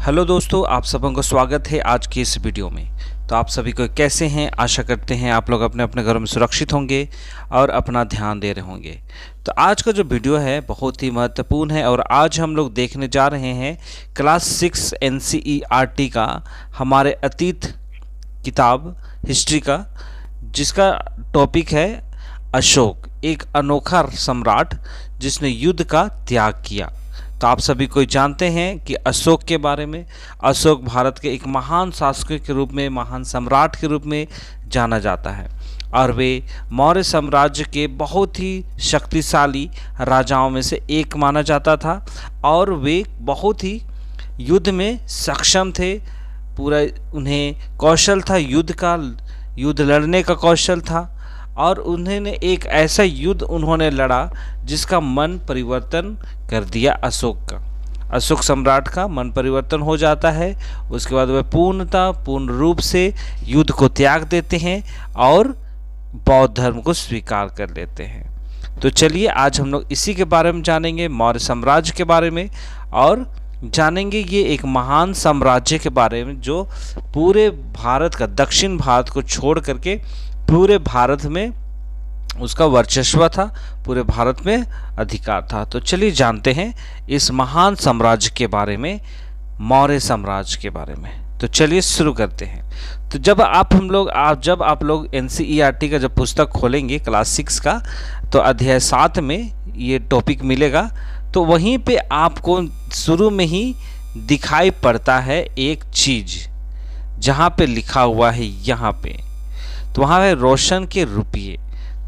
Hello दोस्तों, आप सबों का स्वागत है आज की इस वीडियो में। तो आप सभी को कैसे हैं? आशा करते हैं आप लोग अपने अपने घरों में सुरक्षित होंगे और अपना ध्यान दे रहे होंगे। तो आज का जो वीडियो है बहुत ही महत्वपूर्ण है और आज हम लोग देखने जा रहे हैं क्लास 6 NCERT का हमारे अतीत किताब हिस्ट्री का, जिसका टॉपिक है अशोक, एक अनोखा सम्राट जिसने युद्ध का त्याग किया। तो आप सभी कोई जानते हैं कि अशोक के बारे में। अशोक भारत के एक महान शासक के रूप में, महान सम्राट के रूप में जाना जाता है और वे मौर्य साम्राज्य के बहुत ही शक्तिशाली राजाओं में से एक माना जाता था और वे बहुत ही युद्ध में सक्षम थे। पूरा उन्हें कौशल था युद्ध लड़ने का कौशल था और उन्होंने एक ऐसा युद्ध उन्होंने लड़ा जिसका मन परिवर्तन कर दिया अशोक सम्राट का मन परिवर्तन हो जाता है। उसके बाद वह पूर्ण रूप से युद्ध को त्याग देते हैं और बौद्ध धर्म को स्वीकार कर लेते हैं। तो चलिए आज हम लोग इसी के बारे में जानेंगे, मौर्य साम्राज्य के बारे में, और जानेंगे ये एक महान साम्राज्य के बारे में जो पूरे भारत का, दक्षिण भारत को छोड़ करके पूरे भारत में उसका वर्चस्व था, पूरे भारत में अधिकार था। तो चलिए जानते हैं इस महान साम्राज्य के बारे में, मौर्य साम्राज्य के बारे में। तो चलिए शुरू करते हैं। तो जब आप लोग NCERT का जब पुस्तक खोलेंगे क्लास 6 का, तो अध्याय 7 में ये टॉपिक मिलेगा। तो वहीं पे आपको शुरू में ही दिखाई पड़ता है एक चीज, जहाँ पे लिखा हुआ है यहाँ पे, तो वहाँ है रोशन के रुपये।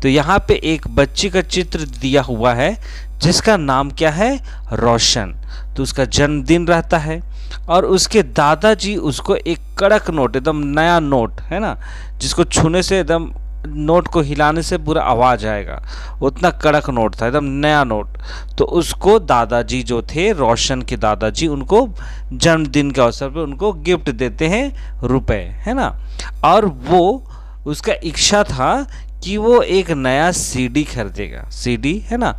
तो यहाँ पे एक बच्ची का चित्र दिया हुआ है जिसका नाम क्या है? रोशन। तो उसका जन्मदिन रहता है और उसके दादाजी उसको एक कड़क नोट, एकदम नया नोट है ना, जिसको छूने से एकदम नोट को हिलाने से पूरा आवाज आएगा, उतना कड़क नोट था, एकदम नया नोट। तो उसको दादाजी जो थे, रोशन के दादाजी, उनको जन्मदिन के अवसर पे उनको गिफ्ट देते हैं रुपए, है ना। और वो उसका इच्छा था कि वो एक नया CD खरीदेगा। CD है ना,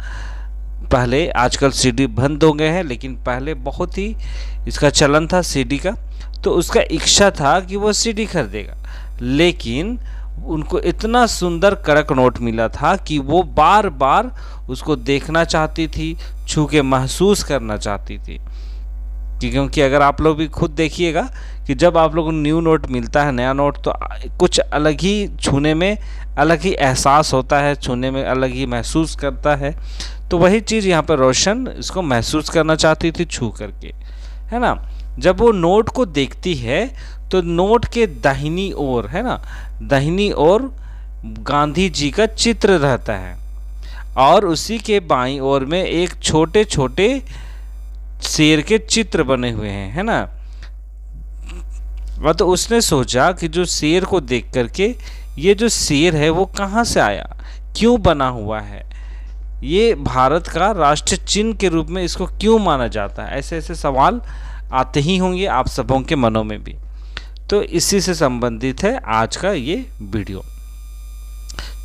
पहले, आजकल CD बंद हो गए हैं, लेकिन पहले बहुत ही इसका चलन था CD का। तो उसका इच्छा था कि वो CD खरीदेगा, लेकिन उनको इतना सुंदर कड़क नोट मिला था कि वो बार बार उसको देखना चाहती थी, छू के महसूस करना चाहती थी। क्योंकि अगर आप लोग भी खुद देखिएगा कि जब आप लोगों को न्यू नोट मिलता है, नया नोट, तो कुछ अलग ही छूने में अलग ही एहसास होता है, छूने में अलग ही महसूस करता है। तो वही चीज़ यहाँ पर रोशन इसको महसूस करना चाहती थी छू करके, है ना। जब वो नोट को देखती है तो नोट के दाहिनी ओर, है ना, दाहिनी ओर गांधी जी का चित्र रहता है और उसी के बाईं ओर में एक छोटे छोटे शेर के चित्र बने हुए हैं, है ना। तो उसने सोचा कि जो शेर को देख करके, ये जो शेर है वो कहाँ से आया, क्यों बना हुआ है, ये भारत का राष्ट्र चिन्ह के रूप में इसको क्यों माना जाता है, ऐसे ऐसे सवाल आते ही होंगे आप सबों के मनों में भी। तो इसी से संबंधित है आज का ये वीडियो।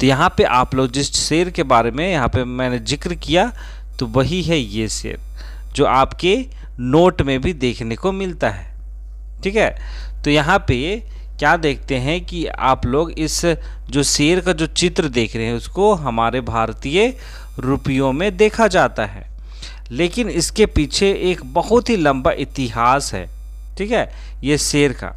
तो यहाँ पे आप लोग जिस शेर के बारे में यहाँ पे मैंने जिक्र किया, तो वही है ये शेर जो आपके नोट में भी देखने को मिलता है, ठीक है। तो यहाँ पे क्या देखते हैं कि आप लोग इस जो शेर का जो चित्र देख रहे हैं उसको हमारे भारतीय रुपयों में देखा जाता है, लेकिन इसके पीछे एक बहुत ही लंबा इतिहास है, ठीक है। ये शेर का,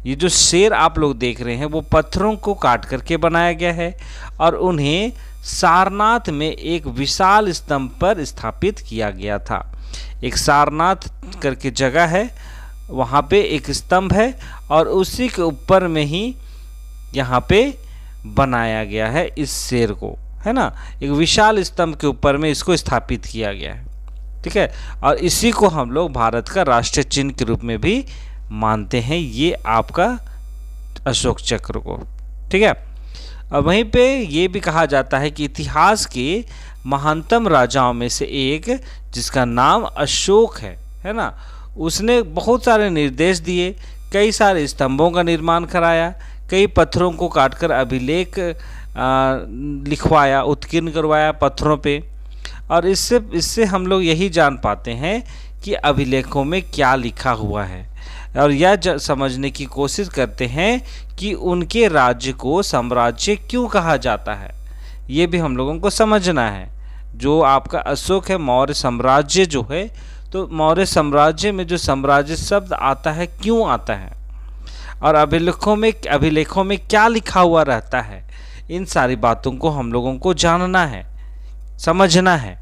ये जो शेर आप लोग देख रहे हैं वो पत्थरों को काट करके बनाया गया है और उन्हें सारनाथ में एक विशाल स्तंभ पर स्थापित किया गया था। एक सारनाथ करके जगह है, वहाँ पे एक स्तंभ है और उसी के ऊपर में ही यहाँ पे बनाया गया है इस शेर को, है ना। एक विशाल स्तंभ के ऊपर में इसको स्थापित किया गया है, ठीक है। और इसी को हम लोग भारत का राष्ट्रीय चिन्ह के रूप में भी मानते हैं, ये आपका अशोक चक्र को, ठीक है। और वहीं पे ये भी कहा जाता है कि इतिहास के महानतम राजाओं में से एक, जिसका नाम अशोक है ना, उसने बहुत सारे निर्देश दिए, कई सारे स्तंभों का निर्माण कराया, कई पत्थरों को काटकर अभिलेख लिखवाया, उत्कीर्ण करवाया पत्थरों पे। और इससे हम लोग यही जान पाते हैं कि अभिलेखों में क्या लिखा हुआ है, और यह समझने की कोशिश करते हैं कि उनके राज्य को साम्राज्य क्यों कहा जाता है। ये भी हम लोगों को समझना है। जो आपका अशोक है, मौर्य साम्राज्य जो है, तो मौर्य साम्राज्य में जो साम्राज्य शब्द आता है क्यों आता है, और अभिलेखों में क्या लिखा हुआ रहता है, इन सारी बातों को हम लोगों को जानना है, समझना है।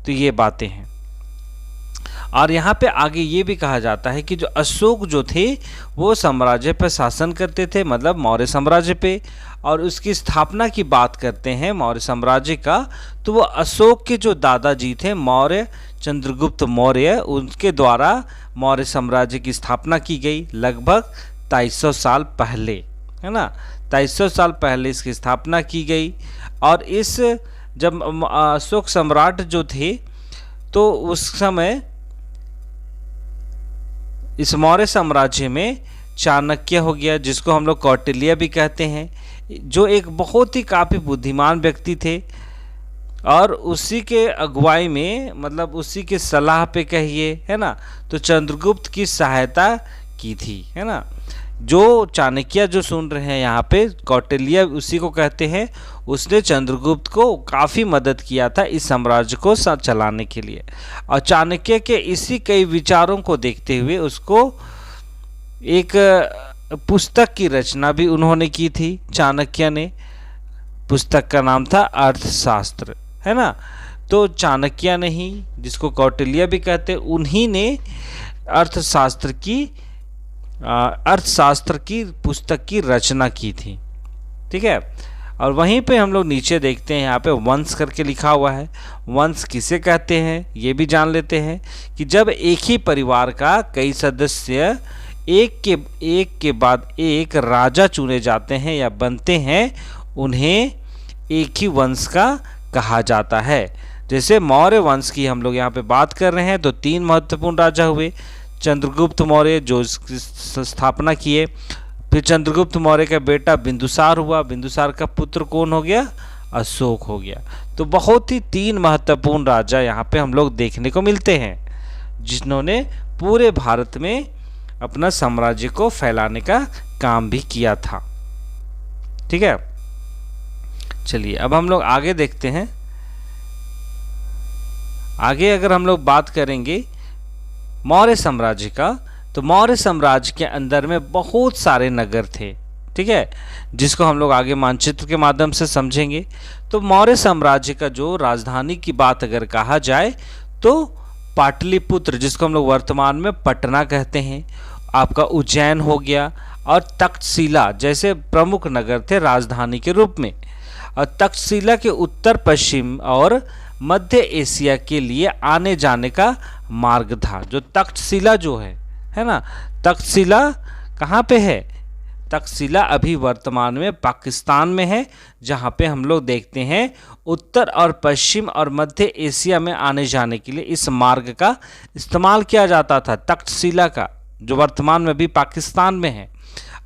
तो ये बातें हैं। और यहाँ पे आगे ये भी कहा जाता है कि जो अशोक जो थे वो साम्राज्य पर शासन करते थे, मतलब मौर्य साम्राज्य पे, और उसकी स्थापना की बात करते हैं मौर्य साम्राज्य का, तो वो अशोक के जो दादाजी थे मौर्य चंद्रगुप्त मौर्य, उनके द्वारा मौर्य साम्राज्य की स्थापना की गई लगभग 2300 साल पहले, है ना। 2300 साल पहले इसकी स्थापना की गई। और इस जब अशोक सम्राट जो थे तो उस समय इस मौर्य साम्राज्य में चाणक्य हो गया, जिसको हम लोग कौटिल्य भी कहते हैं, जो एक बहुत ही काफ़ी बुद्धिमान व्यक्ति थे, और उसी के अगुवाई में, मतलब उसी के सलाह पे कहिए, है ना, तो चंद्रगुप्त की सहायता की थी, है ना। जो चाणक्य जो सुन रहे हैं यहाँ पे, कौटिल्य उसी को कहते हैं, उसने चंद्रगुप्त को काफ़ी मदद किया था इस साम्राज्य को चलाने के लिए। और चाणक्य के इसी कई विचारों को देखते हुए उसको एक पुस्तक की रचना भी उन्होंने की थी, चाणक्य ने। पुस्तक का नाम था अर्थशास्त्र, है ना। तो चाणक्य ने ही, जिसको कौटिल्य भी कहते, उन्हीं ने अर्थशास्त्र की पुस्तक की रचना की थी, ठीक है। और वहीं पे हम लोग नीचे देखते हैं, यहाँ पे वंश करके लिखा हुआ है। वंश किसे कहते हैं ये भी जान लेते हैं, कि जब एक ही परिवार का कई सदस्य एक के बाद एक राजा चुने जाते हैं या बनते हैं, उन्हें एक ही वंश का कहा जाता है। जैसे मौर्य वंश की हम लोग यहाँ पे बात कर रहे हैं, तो 3 महत्वपूर्ण राजा हुए। चंद्रगुप्त मौर्य जो इसकी स्थापना किए, फिर चंद्रगुप्त मौर्य का बेटा बिंदुसार हुआ, बिंदुसार का पुत्र कौन हो गया, अशोक हो गया। तो बहुत ही 3 महत्वपूर्ण राजा यहाँ पे हम लोग देखने को मिलते हैं, जिन्होंने पूरे भारत में अपना साम्राज्य को फैलाने का काम भी किया था, ठीक है। चलिए अब हम लोग आगे देखते हैं। आगे अगर हम लोग बात करेंगे मौर्य साम्राज्य का, तो मौर्य साम्राज्य के अंदर में बहुत सारे नगर थे, ठीक है, जिसको हम लोग आगे मानचित्र के माध्यम से समझेंगे। तो मौर्य साम्राज्य का जो राजधानी की बात अगर कहा जाए, तो पाटलिपुत्र, जिसको हम लोग वर्तमान में पटना कहते हैं, आपका उज्जैन हो गया, और तक्षशिला जैसे प्रमुख नगर थे राजधानी के रूप में। और तक्षशिला के उत्तर पश्चिम और मध्य एशिया के लिए आने जाने का मार्ग था। जो तक्षशिला जो है ना, तक्षशिला कहाँ पे है, तक्षशिला अभी वर्तमान में पाकिस्तान में है, जहाँ पे हम लोग देखते हैं उत्तर और पश्चिम और मध्य एशिया में आने जाने के लिए इस मार्ग का इस्तेमाल किया जाता था, तक्षशिला का, जो वर्तमान में भी पाकिस्तान में है।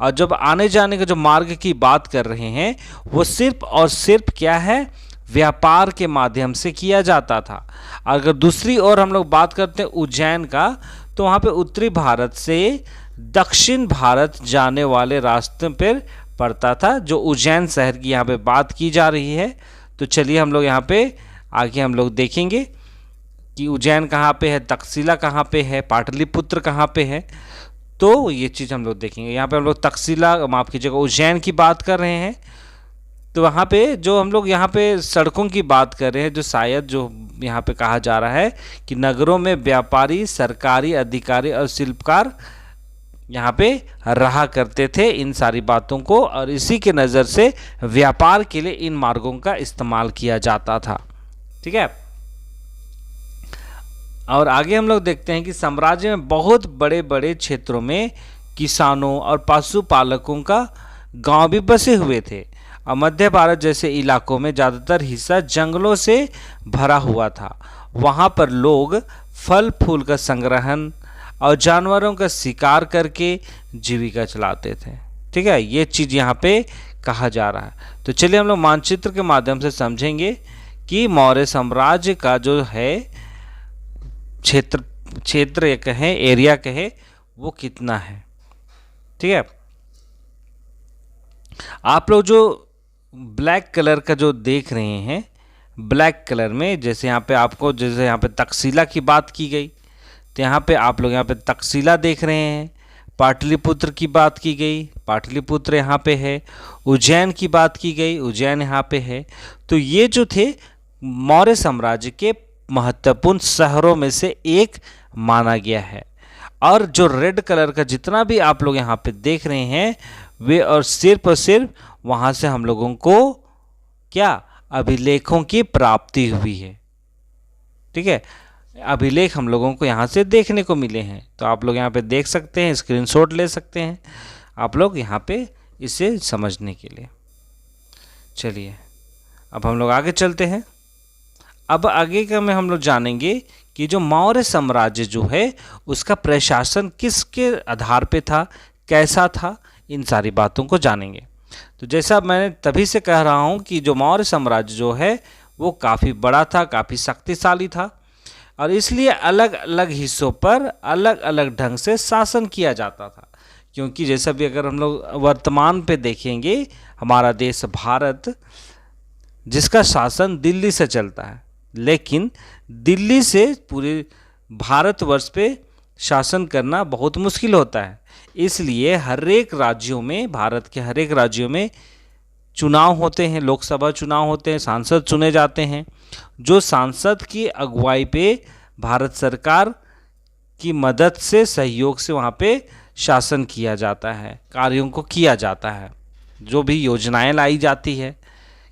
और जब आने जाने का जो मार्ग की बात कर रहे हैं, वो सिर्फ और सिर्फ क्या है, व्यापार के माध्यम से किया जाता था। अगर दूसरी ओर हम लोग बात करते हैं उज्जैन का, तो वहाँ पे उत्तरी भारत से दक्षिण भारत जाने वाले रास्ते पर पड़ता था, जो उज्जैन शहर की यहाँ पे बात की जा रही है। तो चलिए हम लोग यहाँ पे आगे हम लोग देखेंगे कि उज्जैन कहाँ पे है, तक्षशिला कहाँ पे है, पाटलिपुत्र कहाँ पे है। तो ये चीज़ हम लोग देखेंगे। यहाँ पे हम लोग तक्षशिला, माफ़ कीजिएगा, उज्जैन की बात कर रहे हैं। तो वहाँ पे जो हम लोग यहाँ पे सड़कों की बात कर रहे हैं, जो शायद जो यहाँ पे कहा जा रहा है कि नगरों में व्यापारी, सरकारी अधिकारी और शिल्पकार यहाँ पे रहा करते थे, इन सारी बातों को, और इसी के नज़र से व्यापार के लिए इन मार्गों का इस्तेमाल किया जाता था, ठीक है। और आगे हम लोग देखते हैं कि साम्राज्य में बहुत बड़े बड़े क्षेत्रों में किसानों और पशुपालकों का गांव भी बसे हुए थे, और मध्य भारत जैसे इलाकों में ज़्यादातर हिस्सा जंगलों से भरा हुआ था। वहाँ पर लोग फल फूल का संग्रहण और जानवरों का शिकार करके जीविका चलाते थे, ठीक है। ये चीज़ यहाँ पे कहा जा रहा है। तो चलिए हम लोग मानचित्र के माध्यम से समझेंगे कि मौर्य साम्राज्य का जो है क्षेत्र क्षेत्र या कहें, एरिया कहे, वो कितना है। ठीक है, आप लोग जो ब्लैक कलर का जो देख रहे हैं, ब्लैक कलर में जैसे यहाँ पे आपको, जैसे यहाँ पे तक्षशिला की बात की गई, तो यहाँ पे आप लोग यहाँ पे तक्षशिला देख रहे हैं। पाटलिपुत्र की बात की गई, पाटलिपुत्र यहाँ पे है। उज्जैन की बात की गई, उज्जैन यहाँ पे है। तो ये जो थे मौर्य साम्राज्य के महत्वपूर्ण शहरों में से एक माना गया है। और जो रेड कलर का जितना भी आप लोग यहाँ पे देख रहे हैं, वे और सिर्फ वहाँ से हम लोगों को क्या, अभिलेखों की प्राप्ति हुई है। ठीक है, अभिलेख हम लोगों को यहाँ से देखने को मिले हैं। तो आप लोग यहाँ पे देख सकते हैं, स्क्रीनशॉट ले सकते हैं आप लोग यहाँ पे इसे समझने के लिए। चलिए अब हम लोग आगे चलते हैं। अब आगे का में हम लोग जानेंगे कि जो मौर्य साम्राज्य जो है उसका प्रशासन किसके आधार पे था, कैसा था, इन सारी बातों को जानेंगे। तो जैसा मैंने तभी से कह रहा हूँ कि जो मौर्य साम्राज्य जो है वो काफ़ी बड़ा था, काफ़ी शक्तिशाली था, और इसलिए अलग अलग हिस्सों पर अलग अलग ढंग से शासन किया जाता था। क्योंकि जैसा भी अगर हम लोग वर्तमान पे देखेंगे, हमारा देश भारत, जिसका शासन दिल्ली से चलता है, लेकिन दिल्ली से पूरे भारतवर्ष पे शासन करना बहुत मुश्किल होता है। इसलिए हर एक राज्यों में, भारत के हर एक राज्यों में चुनाव होते हैं, लोकसभा चुनाव होते हैं, सांसद चुने जाते हैं। जो सांसद की अगुवाई पे भारत सरकार की मदद से, सहयोग से वहाँ पे शासन किया जाता है, कार्यों को किया जाता है, जो भी योजनाएं लाई जाती है।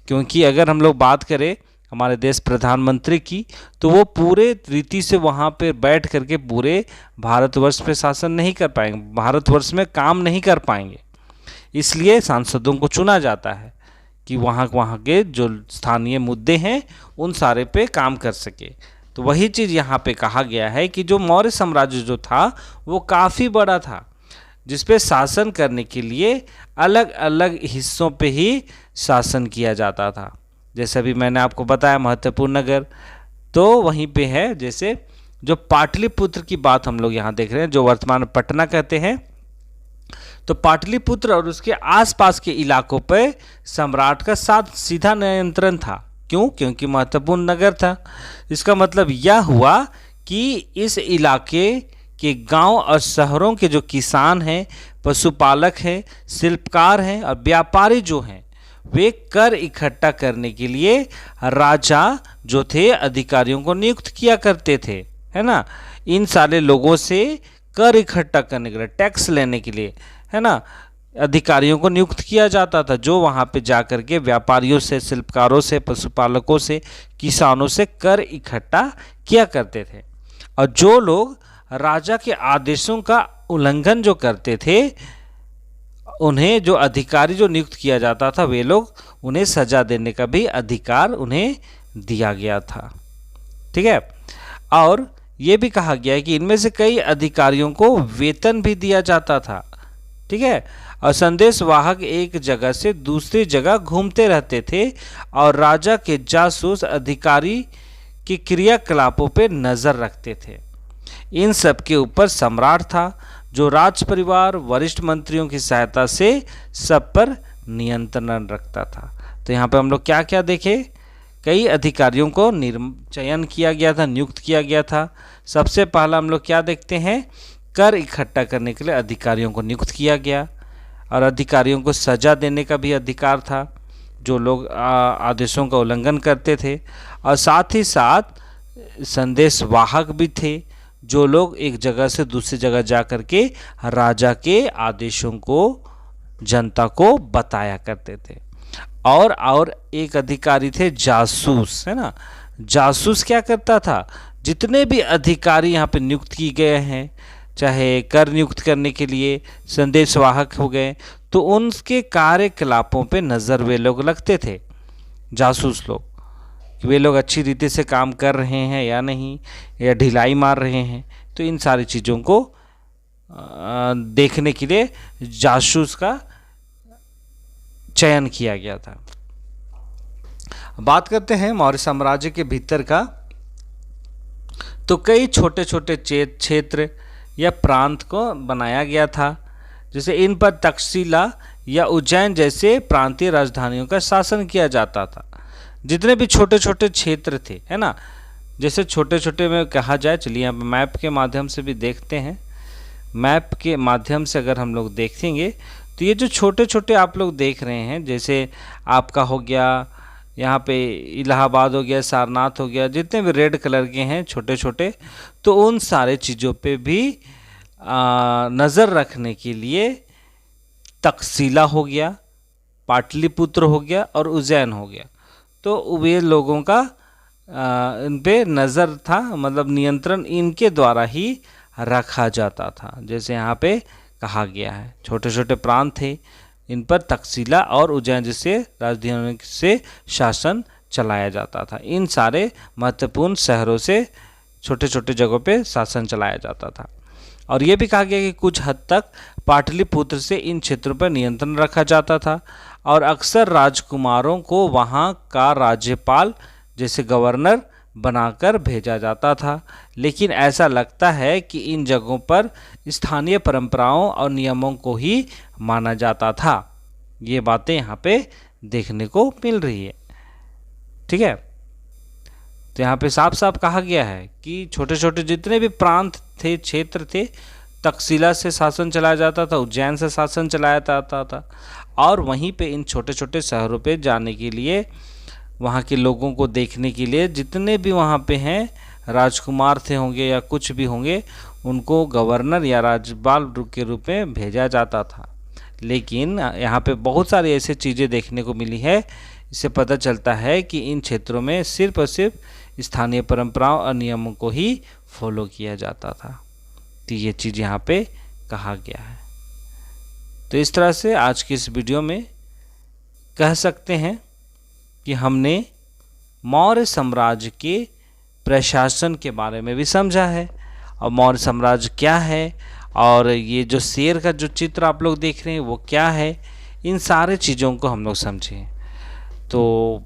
क्योंकि अगर हम लोग बात करें हमारे देश प्रधानमंत्री की, तो वो पूरे रीति से वहाँ पे बैठ करके पूरे भारतवर्ष पे शासन नहीं कर पाएंगे, भारतवर्ष में काम नहीं कर पाएंगे। इसलिए सांसदों को चुना जाता है कि वहाँ के जो स्थानीय मुद्दे हैं उन सारे पे काम कर सके। तो वही चीज़ यहाँ पे कहा गया है कि जो मौर्य साम्राज्य जो था वो काफ़ी बड़ा था, जिस पे शासन करने के लिए अलग अलग हिस्सों पे ही शासन किया जाता था। जैसे अभी मैंने आपको बताया महत्वपूर्ण नगर तो वहीं पे है। जैसे जो पाटलिपुत्र की बात हम लोग यहाँ देख रहे हैं, जो वर्तमान में पटना कहते हैं, तो पाटलिपुत्र और उसके आसपास के इलाकों पर सम्राट का सीधा नियंत्रण था। क्यों? क्योंकि महत्वपूर्ण नगर था। इसका मतलब यह हुआ कि इस इलाके के गांव और शहरों के जो किसान हैं, पशुपालक हैं, शिल्पकार हैं और व्यापारी जो हैं, वे कर इकट्ठा करने के लिए राजा जो थे अधिकारियों को नियुक्त किया करते थे, है ना। इन सारे लोगों से कर इकट्ठा करने के लिए, टैक्स लेने के लिए, है ना, अधिकारियों को नियुक्त किया जाता था, जो वहाँ पे जा कर के व्यापारियों से, शिल्पकारों से, पशुपालकों से, किसानों से कर इकट्ठा किया करते थे। और जो लोग राजा के आदेशों का उल्लंघन जो करते थे, उन्हें जो अधिकारी जो नियुक्त किया जाता था, वे लोग उन्हें सजा देने का भी अधिकार उन्हें दिया गया था। ठीक है, और ये भी कहा गया है कि इनमें से कई अधिकारियों को वेतन भी दिया जाता था। ठीक है, और संदेश वाहक एक जगह से दूसरी जगह घूमते रहते थे और राजा के जासूस अधिकारी के क्रियाकलापों पर नजर रखते थे। इन सब के ऊपर सम्राट था, जो राज परिवार, वरिष्ठ मंत्रियों की सहायता से सब पर नियंत्रण रखता था। तो यहाँ पे हम लोग क्या क्या देखे, कई अधिकारियों को चयन किया गया था, नियुक्त किया गया था। सबसे पहला हम लोग क्या देखते हैं, कर इकट्ठा करने के लिए अधिकारियों को नियुक्त किया गया, और अधिकारियों को सजा देने का भी अधिकार था, जो लोग आदेशों का उल्लंघन करते थे। और साथ ही साथ संदेश वाहक भी थे, जो लोग एक जगह से दूसरी जगह जा कर के राजा के आदेशों को जनता को बताया करते थे। और एक अधिकारी थे जासूस, है ना। जासूस क्या करता था, जितने भी अधिकारी यहाँ पे नियुक्त किए गए हैं, चाहे कर नियुक्त करने के लिए संदेशवाहक हो गए, तो उनके कार्यकलापों पे नज़र वे लोग रखते थे, जासूस लोग, कि वे लोग अच्छी रीति से काम कर रहे हैं या नहीं, या ढिलाई मार रहे हैं। तो इन सारी चीज़ों को देखने के लिए जासूस का चयन किया गया था। बात करते हैं मौर्य साम्राज्य के भीतर का, तो कई छोटे छोटे क्षेत्र या प्रांत को बनाया गया था, जैसे इन पर तक्षशिला या उज्जैन जैसे प्रांतीय राजधानियों का शासन किया जाता था। जितने भी छोटे छोटे क्षेत्र थे, है ना, जैसे छोटे छोटे में कहा जाए, चलिए यहाँ मैप के माध्यम से भी देखते हैं। मैप के माध्यम से अगर हम लोग देखेंगे तो ये जो छोटे छोटे आप लोग देख रहे हैं, जैसे आपका हो गया यहाँ पे इलाहाबाद हो गया, सारनाथ हो गया, जितने भी रेड कलर के हैं छोटे छोटे, तो उन सारे चीज़ों पे भी नज़र रखने के लिए तक्षशिला हो गया, पाटलिपुत्र हो गया और उज्जैन हो गया। तो वे लोगों का इन पे नज़र था, मतलब नियंत्रण इनके द्वारा ही रखा जाता था। जैसे यहाँ पे कहा गया है छोटे छोटे प्रांत थे, इन पर तक्षशिला और उज्जैन जैसे राजधानियों से शासन चलाया जाता था। इन सारे महत्वपूर्ण शहरों से छोटे छोटे जगहों पे शासन चलाया जाता था। और ये भी कहा गया कि कुछ हद तक पाटलिपुत्र से इन क्षेत्रों पर नियंत्रण रखा जाता था और अक्सर राजकुमारों को वहाँ का राज्यपाल जैसे गवर्नर बनाकर भेजा जाता था। लेकिन ऐसा लगता है कि इन जगहों पर स्थानीय परंपराओं और नियमों को ही माना जाता था। ये बातें यहाँ पे देखने को मिल रही है, ठीक है। तो यहाँ पे साफ साफ कहा गया है कि छोटे छोटे जितने भी प्रांत थे, क्षेत्र थे, तक्षशिला से शासन चलाया जाता था, उज्जैन से शासन चलाया जाता था। और वहीं पे इन छोटे छोटे शहरों पे जाने के लिए, वहाँ के लोगों को देखने के लिए जितने भी वहाँ पे हैं राजकुमार थे होंगे या कुछ भी होंगे, उनको गवर्नर या राज्यपाल के रूप में भेजा जाता था। लेकिन यहाँ पे बहुत सारी ऐसी चीज़ें देखने को मिली है, इससे पता चलता है कि इन क्षेत्रों में सिर्फ और सिर्फ स्थानीय परंपराओं और नियमों को ही फॉलो किया जाता था। तो ये चीज़ यहाँ पे कहा गया है। तो इस तरह से आज की इस वीडियो में कह सकते हैं कि हमने मौर्य साम्राज्य के प्रशासन के बारे में भी समझा है, और मौर्य साम्राज्य क्या है, और ये जो शेर का जो चित्र आप लोग देख रहे हैं वो क्या है, इन सारे चीज़ों को हम लोग समझे। तो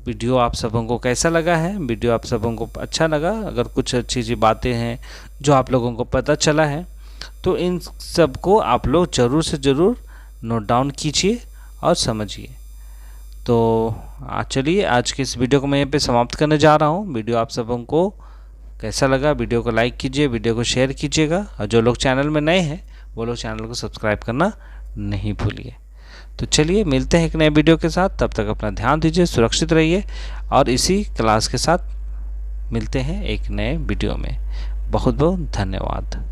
वीडियो आप सबों को कैसा लगा है? वीडियो आप सबों को अच्छा लगा? अगर कुछ अच्छी अच्छी बातें हैं जो आप लोगों को पता चला है, तो इन सब को आप लोग ज़रूर से ज़रूर नोट डाउन कीजिए और समझिए। तो चलिए आज के इस वीडियो को मैं यहाँ पे समाप्त करने जा रहा हूँ। वीडियो आप सबों को कैसा लगा? वीडियो को लाइक कीजिए, वीडियो को शेयर कीजिएगा, और जो लोग चैनल में नए हैं वो लोग चैनल को सब्सक्राइब करना नहीं भूलिए। तो चलिए मिलते हैं एक नए वीडियो के साथ। तब तक अपना ध्यान दीजिए, सुरक्षित रहिए, और इसी क्लास के साथ मिलते हैं एक नए वीडियो में। बहुत बहुत धन्यवाद।